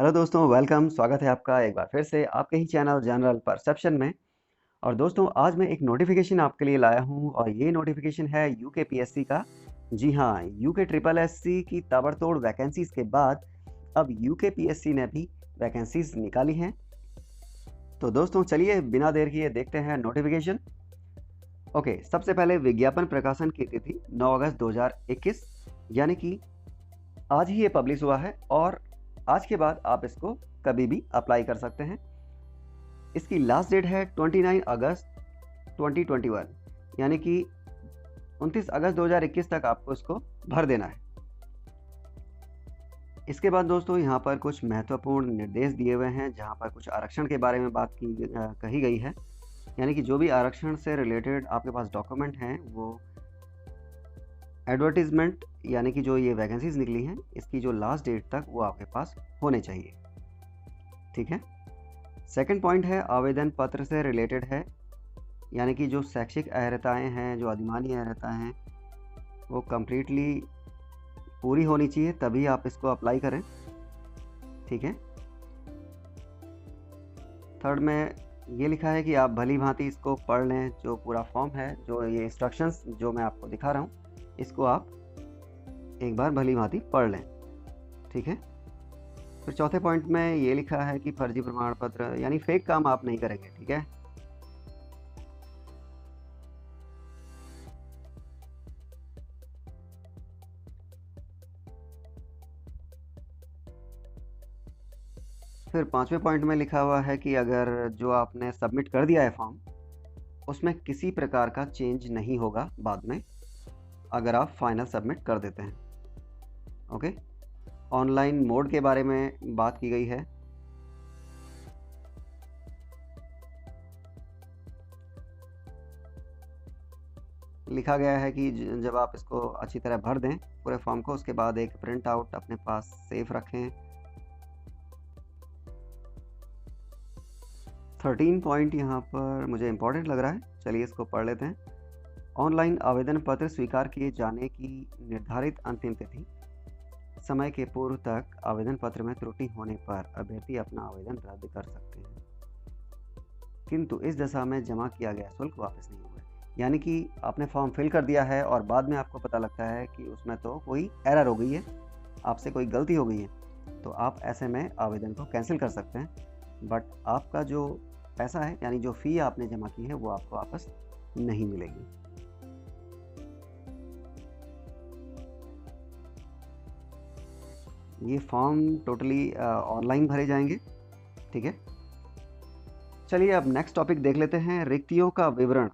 Hello दोस्तों, welcome. स्वागत है आपका एक बार फिर से आपके ही चैनल जनरल परसेप्शन में। और दोस्तों, आज मैं एक नोटिफिकेशन आपके लिए लाया हूं और ये नोटिफिकेशन है यूके पीएससी का। जी हाँ, यूके ट्रिपल एससी की ताबड़तोड़ वैकेंसीज के बाद अब यूके पीएससी ने भी वैकेंसीज निकाली हैं। तो दोस्तों, चलिए बिना देर किए देखते हैं नोटिफिकेशन। ओके, सबसे पहले विज्ञापन प्रकाशन की तिथि 9 अगस्त 2021, यानी कि आज ही ये पब्लिश हुआ है और आज के बाद आप इसको कभी भी अप्लाई कर सकते हैं। इसकी लास्ट डेट है 29 अगस्त 2021, यानी कि 29 अगस्त 2021 तक आपको इसको भर देना है। इसके बाद दोस्तों, यहाँ पर कुछ महत्वपूर्ण निर्देश दिए हुए हैं जहाँ पर कुछ आरक्षण के बारे में बात कही गई है, यानी कि जो भी आरक्षण से रिलेटेड आपके पास डॉक्यूमेंट हैं वो एडवर्टीजमेंट, यानी कि जो ये वैकेंसीज निकली हैं इसकी जो लास्ट डेट तक वो आपके पास होने चाहिए। ठीक है। सेकंड पॉइंट है आवेदन पत्र से रिलेटेड है, यानी कि जो शैक्षिक अर्हताएँ हैं, जो अधिमानी अर्हताएँ हैं, वो कम्प्लीटली पूरी होनी चाहिए तभी आप इसको अप्लाई करें। ठीक है। थर्ड में ये लिखा है कि आप भली भांति इसको पढ़ लें, जो पूरा फॉर्म है, जो ये इंस्ट्रक्शंस जो मैं आपको दिखा रहा हूँ, इसको आप एक बार भली भांति पढ़ लें। ठीक है। फिर चौथे पॉइंट में ये लिखा है कि फर्जी प्रमाण पत्र यानी फेक काम आप नहीं करेंगे। ठीक है। फिर पांचवें पॉइंट में लिखा हुआ है कि अगर जो आपने सबमिट कर दिया है फॉर्म, उसमें किसी प्रकार का चेंज नहीं होगा बाद में, अगर आप फाइनल सबमिट कर देते हैं। ओके। ऑनलाइन मोड के बारे में बात की गई है। लिखा गया है कि जब आप इसको अच्छी तरह भर दें पूरे फॉर्म को, उसके बाद एक प्रिंट आउट अपने पास सेफ रखें। 13 पॉइंट यहाँ पर मुझे इम्पोर्टेंट लग रहा है, चलिए इसको पढ़ लेते हैं। ऑनलाइन आवेदन पत्र स्वीकार किए जाने की निर्धारित अंतिम तिथि समय के पूर्व तक आवेदन पत्र में त्रुटि होने पर अभ्यर्थी अपना आवेदन रद्द कर सकते हैं, किंतु इस दशा में जमा किया गया शुल्क वापस नहीं होगा। यानी कि आपने फॉर्म फिल कर दिया है और बाद में आपको पता लगता है कि उसमें तो कोई एरर हो गई है, आपसे कोई गलती हो गई है, तो आप ऐसे में आवेदन को कैंसिल कर सकते हैं, बट आपका जो पैसा है यानी जो फ़ी आपने जमा की है वो आपको वापस नहीं मिलेगी। ये फॉर्म टोटली ऑनलाइन भरे जाएंगे। ठीक है। चलिए अब नेक्स्ट टॉपिक देख लेते हैं, रिक्तियों का विवरण।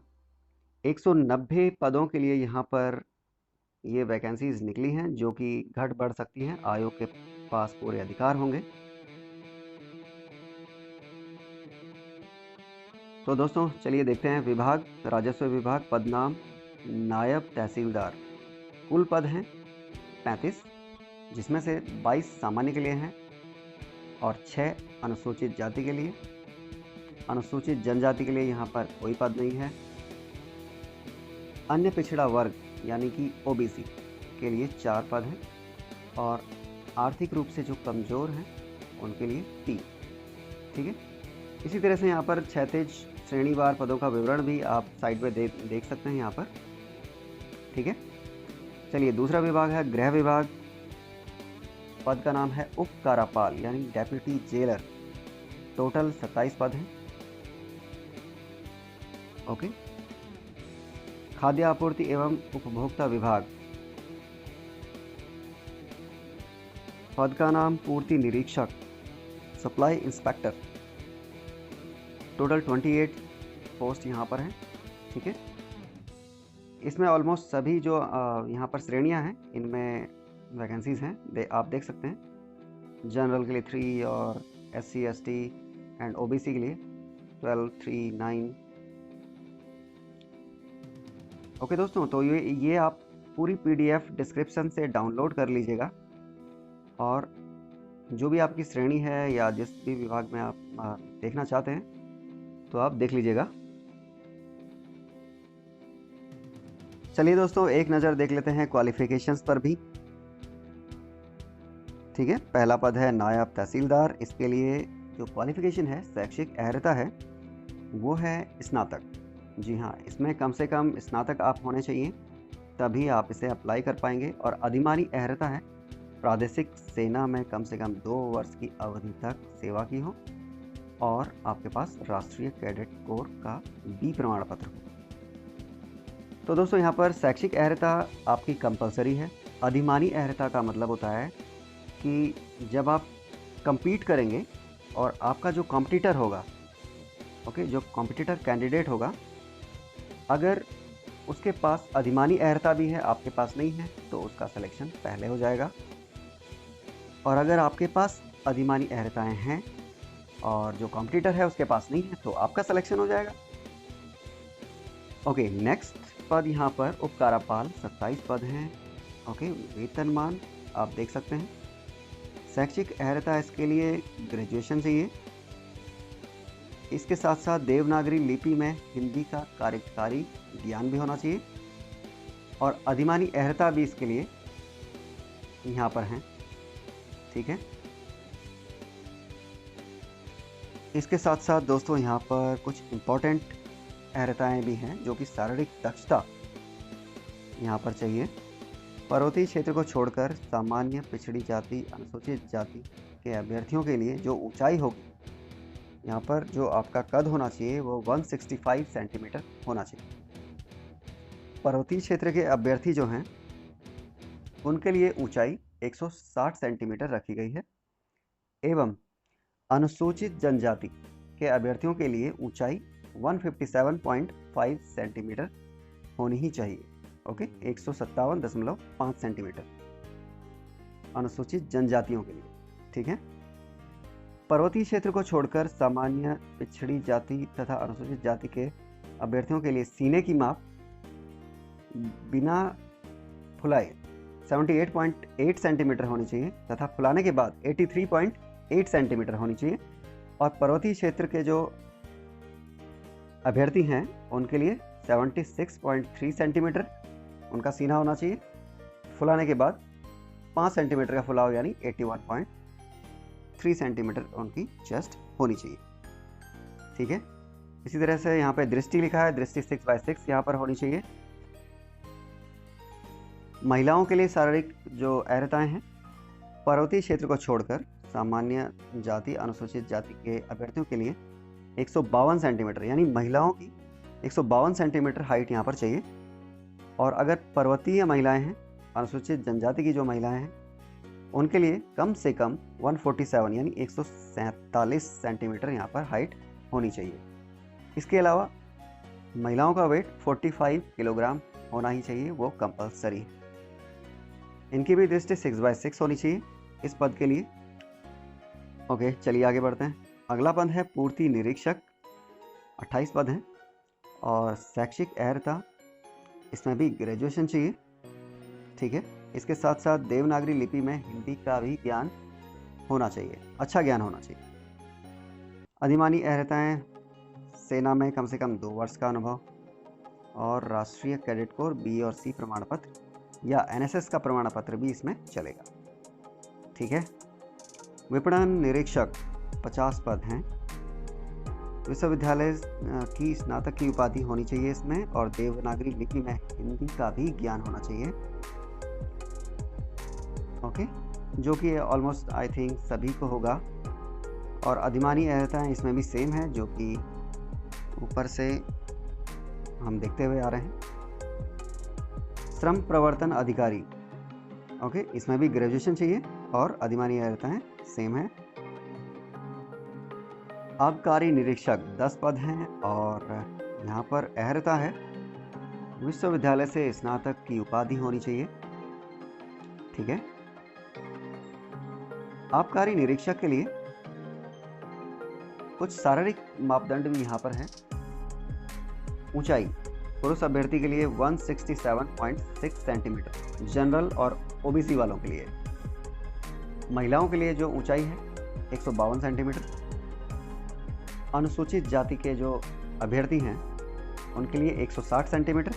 190 पदों के लिए यहाँ पर ये वैकेंसीज निकली हैं, जो कि घट बढ़ सकती हैं, आयोग के पास पूरे अधिकार होंगे। तो दोस्तों चलिए देखते हैं। विभाग राजस्व विभाग, पद नाम नायब तहसीलदार। कुल पद हैं 35, जिसमें से 22 सामान्य के लिए हैं और 6 अनुसूचित जाति के लिए। अनुसूचित जनजाति के लिए यहाँ पर कोई पद नहीं है। अन्य पिछड़ा वर्ग यानी कि ओबीसी के लिए 4 पद हैं और आर्थिक रूप से जो कमज़ोर हैं उनके लिए 3। ठीक है। इसी तरह से यहाँ पर क्षैतिज श्रेणीवार पदों का विवरण भी आप साइड पे देख सकते हैं यहाँ पर। ठीक है। चलिए दूसरा विभाग है गृह विभाग। पद का नाम है उप कारापाल यानी डेप्यूटी जेलर। टोटल 27 पद हैं। ओके। खाद्य आपूर्ति एवं उपभोक्ता विभाग। पद का नाम पूर्ति निरीक्षक, सप्लाई इंस्पेक्टर। टोटल 28 पोस्ट यहाँ पर हैं। ठीक है। इसमें ऑलमोस्ट सभी जो यहाँ पर श्रेणियाँ हैं इनमें वैकेंसीज हैं, आप देख सकते हैं। जनरल के लिए 3 और SC ST एंड OBC के लिए 12, 3, 9। ओके दोस्तों, तो ये आप पूरी PDF डिस्क्रिप्शन से डाउनलोड कर लीजिएगा और जो भी आपकी श्रेणी है या जिस भी विभाग में आप देखना चाहते हैं तो आप देख लीजिएगा। चलिए दोस्तों एक नज़र देख लेते हैं क्वालिफिकेशंस पर भी। ठीक है। पहला पद है नायब तहसीलदार। इसके लिए जो क्वालिफिकेशन है, शैक्षिक अहर्ता है, वो है स्नातक। जी हाँ, इसमें कम से कम स्नातक आप होने चाहिए, तभी आप इसे अप्लाई कर पाएंगे। और अधिमानी अहर्ता है, प्रादेशिक सेना में कम से कम 2 वर्ष की अवधि तक सेवा की हो और आपके पास राष्ट्रीय कैडेट कोर का B प्रमाण पत्र हो। तो दोस्तों यहाँ पर शैक्षिक अहर्ता आपकी कंपलसरी है। अधिमानी अहर्ता का मतलब होता है कि जब आप compete करेंगे और आपका जो कॉम्पिटिटर होगा, ओके, जो कॉम्पिटिटर कैंडिडेट होगा, अगर उसके पास अधिमानी अहर्ता भी है, आपके पास नहीं है, तो उसका सिलेक्शन पहले हो जाएगा। और अगर आपके पास अधिमानी अहर्ताएं हैं और जो कॉम्पिटिटर है उसके पास नहीं है, तो आपका सिलेक्शन हो जाएगा। ओके, नेक्स्ट पद यहाँ पर उपकारापाल 27 पद हैं। ओके, वेतनमान आप देख सकते हैं। शैक्षिक अहर्ता इसके लिए ग्रेजुएशन चाहिए। इसके साथ साथ देवनागरी लिपि में हिंदी का कार्यकारी ज्ञान भी होना चाहिए और अधिमानी अहर्ता भी इसके लिए यहाँ पर हैं, ठीक है। इसके साथ साथ दोस्तों यहाँ पर कुछ इम्पोर्टेंट अहर्ताएँ भी हैं जो कि शारीरिक दक्षता यहाँ पर चाहिए। पर्वतीय क्षेत्र को छोड़कर सामान्य, पिछड़ी जाति, अनुसूचित जाति के अभ्यर्थियों के लिए जो ऊंचाई होगी, यहाँ पर जो आपका कद होना चाहिए वो 165 सेंटीमीटर होना चाहिए। पर्वतीय क्षेत्र के अभ्यर्थी जो हैं उनके लिए ऊंचाई 160 सेंटीमीटर रखी गई है एवं अनुसूचित जनजाति के अभ्यर्थियों के लिए ऊंचाई 157.5 सेंटीमीटर होनी ही चाहिए। ओके, 157.5 सेंटीमीटर अनुसूचित जनजातियों के लिए, ठीक है। पर्वतीय क्षेत्र को छोड़कर सामान्य, पिछड़ी जाति तथा अनुसूचित जाति के अभ्यर्थियों के लिए सीने की माप बिना फुलाए 78.8 सेंटीमीटर होनी चाहिए तथा फुलाने के बाद 83.8 सेंटीमीटर होनी चाहिए। और पर्वतीय क्षेत्र के जो अभ्यर्थी हैं उनके लिए 76.3 सेंटीमीटर उनका सीना होना चाहिए। फुलाने के बाद 5 सेंटीमीटर का फुलाव यानी 81.3 सेंटीमीटर उनकी चेस्ट होनी चाहिए, ठीक है। इसी तरह से यहाँ पे दृष्टि लिखा है, दृष्टि 6/6 यहाँ पर होनी चाहिए। महिलाओं के लिए शारीरिक जो अहर्ताएँ हैं, पर्वतीय क्षेत्र को छोड़कर सामान्य जाति, अनुसूचित जाति के अभ्यर्थियों के लिए 152 सेंटीमीटर यानी महिलाओं की 152 सेंटीमीटर हाइट यहाँ पर चाहिए। और अगर पर्वतीय महिलाएं हैं, अनुसूचित जनजाति की जो महिलाएं हैं, उनके लिए कम से कम 147 यानी 147 सेंटीमीटर यहाँ पर हाइट होनी चाहिए। इसके अलावा महिलाओं का वेट 45 किलोग्राम होना ही चाहिए, वो कंपलसरी है। इनकी भी दृष्टि 6/6 होनी चाहिए इस पद के लिए। ओके, चलिए आगे बढ़ते हैं। अगला पद है पूर्ति निरीक्षक, 28 पद हैं और शैक्षिक अहर्ता इसमें भी ग्रेजुएशन चाहिए, ठीक है। इसके साथ साथ देवनागरी लिपि में हिंदी का भी ज्ञान होना चाहिए, अच्छा ज्ञान होना चाहिए। अधिमानी अहर्ताएँ, सेना में कम से कम 2 वर्ष का अनुभव और राष्ट्रीय कैडेट कोर B और C प्रमाण पत्र या NSS का प्रमाण पत्र भी इसमें चलेगा, ठीक है। विपणन निरीक्षक 50 पद हैं। विश्वविद्यालय की स्नातक की उपाधि होनी चाहिए इसमें और देवनागरी लिपि में हिंदी का भी ज्ञान होना चाहिए, ओके, जो कि ऑलमोस्ट आई थिंक सभी को होगा। और अधिमानी अहर्ताएँ इसमें भी सेम है, जो कि ऊपर से हम देखते हुए आ रहे हैं। श्रम प्रवर्तन अधिकारी, ओके, इसमें भी ग्रेजुएशन चाहिए और अधिमानी अहर्ताएँ सेम है। आबकारी निरीक्षक 10 पद हैं और यहाँ पर अहर्ता है विश्वविद्यालय से स्नातक की उपाधि होनी चाहिए, ठीक है। आबकारी निरीक्षक के लिए कुछ शारीरिक मापदंड भी यहाँ पर हैं। ऊंचाई पुरुष अभ्यर्थी के लिए 167.6 सेंटीमीटर जनरल और ओबीसी वालों के लिए। महिलाओं के लिए जो ऊंचाई है 152 सेंटीमीटर। अनुसूचित जाति के जो अभ्यर्थी हैं उनके लिए 160 सेंटीमीटर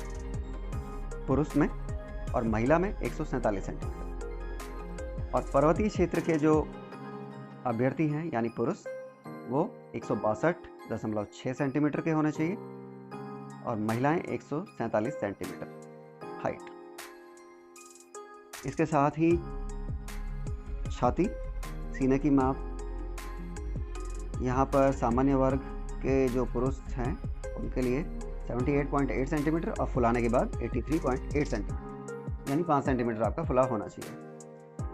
पुरुष में और महिला में 147 सेंटीमीटर। और पर्वतीय क्षेत्र के जो अभ्यर्थी हैं यानी पुरुष वो 162.6 सेंटीमीटर के होने चाहिए और महिलाएं 147 सेंटीमीटर हाइट। इसके साथ ही छाती, सीने की माप, यहाँ पर सामान्य वर्ग के जो पुरुष हैं उनके लिए 78.8 सेंटीमीटर और फुलाने के बाद 83.8 सेंटीमीटर यानी 5 सेंटीमीटर आपका फुला होना चाहिए।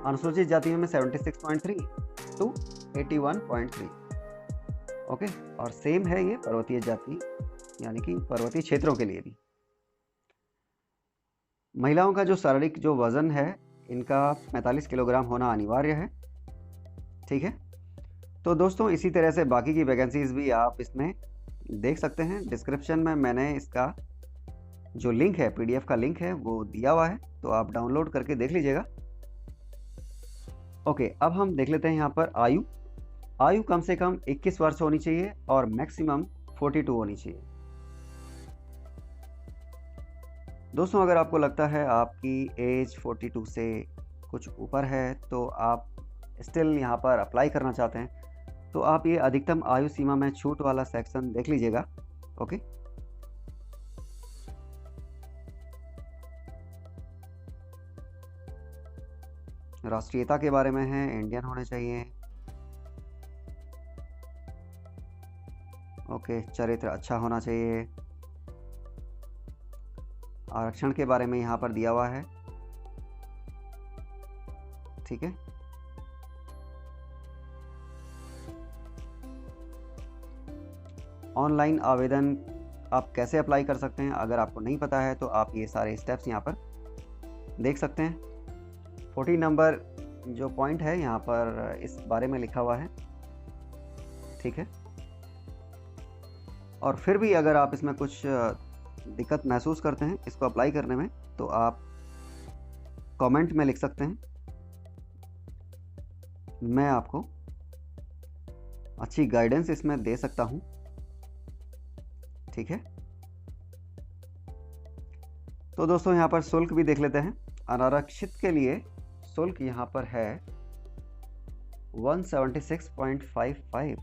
अनुसूचित जातियों में 76.3 टू 81.3। ओके, और सेम है ये पर्वतीय जाति यानी कि पर्वतीय क्षेत्रों के लिए भी। महिलाओं का जो शारीरिक जो वजन है इनका 45 किलोग्राम होना अनिवार्य है। ठीक है, तो दोस्तों इसी तरह से बाकी की वैकेंसीज भी आप इसमें देख सकते हैं। डिस्क्रिप्शन में मैंने इसका जो लिंक है, पीडीएफ का लिंक है वो दिया हुआ है, तो आप डाउनलोड करके देख लीजिएगा। ओके, अब हम देख लेते हैं यहाँ पर आयु कम से कम 21 वर्ष होनी चाहिए और मैक्सिमम 42 होनी चाहिए। दोस्तों अगर आपको लगता है आपकी एज 42 से कुछ ऊपर है तो आप स्टिल यहाँ पर अप्लाई करना चाहते हैं तो आप ये अधिकतम आयु सीमा में छूट वाला सेक्शन देख लीजिएगा। ओके, राष्ट्रीयता के बारे में है, इंडियन होने चाहिए। ओके, चरित्र अच्छा होना चाहिए। आरक्षण के बारे में यहाँ पर दिया हुआ है। ठीक है, ऑनलाइन आवेदन आप कैसे अप्लाई कर सकते हैं अगर आपको नहीं पता है तो आप ये सारे स्टेप्स यहाँ पर देख सकते हैं। 14 नंबर जो पॉइंट है यहाँ पर इस बारे में लिखा हुआ है। ठीक है, और फिर भी अगर आप इसमें कुछ दिक्कत महसूस करते हैं इसको अप्लाई करने में तो आप कमेंट में लिख सकते हैं, मैं आपको अच्छी गाइडेंस इसमें दे सकता हूँ। ठीक है, तो दोस्तों यहाँ पर शुल्क भी देख लेते हैं। अनारक्षित के लिए शुल्क यहाँ पर है 176.55।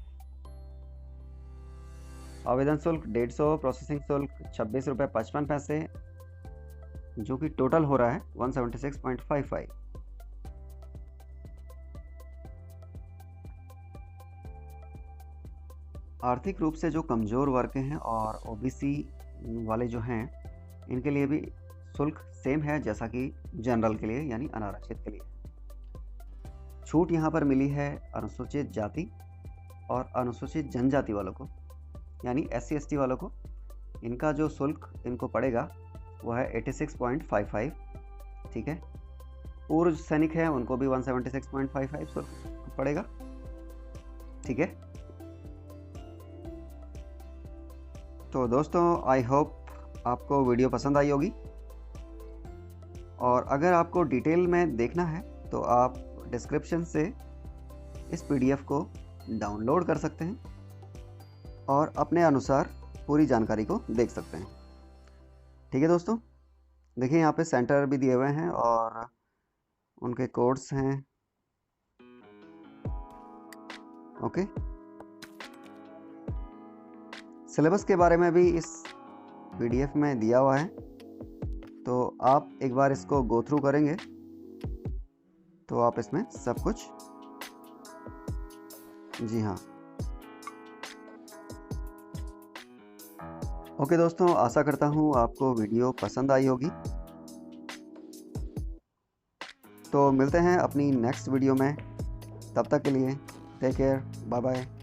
आवेदन शुल्क 150, प्रोसेसिंग शुल्क 26 रुपये 55 पैसे, जो कि टोटल हो रहा है 176.55। आर्थिक रूप से जो कमज़ोर वर्ग के हैं और ओबीसी वाले जो हैं इनके लिए भी शुल्क सेम है जैसा कि जनरल के लिए यानी अनारक्षित के लिए। छूट यहाँ पर मिली है अनुसूचित जाति और अनुसूचित जनजाति वालों को यानी SC/ST वालों को। इनका जो शुल्क इनको पड़ेगा वो है 86.55। ठीक है, पूर्व सैनिक हैं उनको भी 176.55 शुल्क पड़ेगा। ठीक है, तो दोस्तों आई होप आपको वीडियो पसंद आई होगी और अगर आपको डिटेल में देखना है तो आप डिस्क्रिप्शन से इस पीडीएफ को डाउनलोड कर सकते हैं और अपने अनुसार पूरी जानकारी को देख सकते हैं। ठीक है दोस्तों, देखिए यहाँ पे सेंटर भी दिए हुए हैं और उनके कोड्स हैं। ओके, सिलेबस के बारे में भी इस पीडीएफ में दिया हुआ है, तो आप एक बार इसको गो थ्रू करेंगे तो आप इसमें सब कुछ, जी हाँ। ओके दोस्तों, आशा करता हूँ आपको वीडियो पसंद आई होगी। तो मिलते हैं अपनी नेक्स्ट वीडियो में, तब तक के लिए टेक केयर, बाय बाय।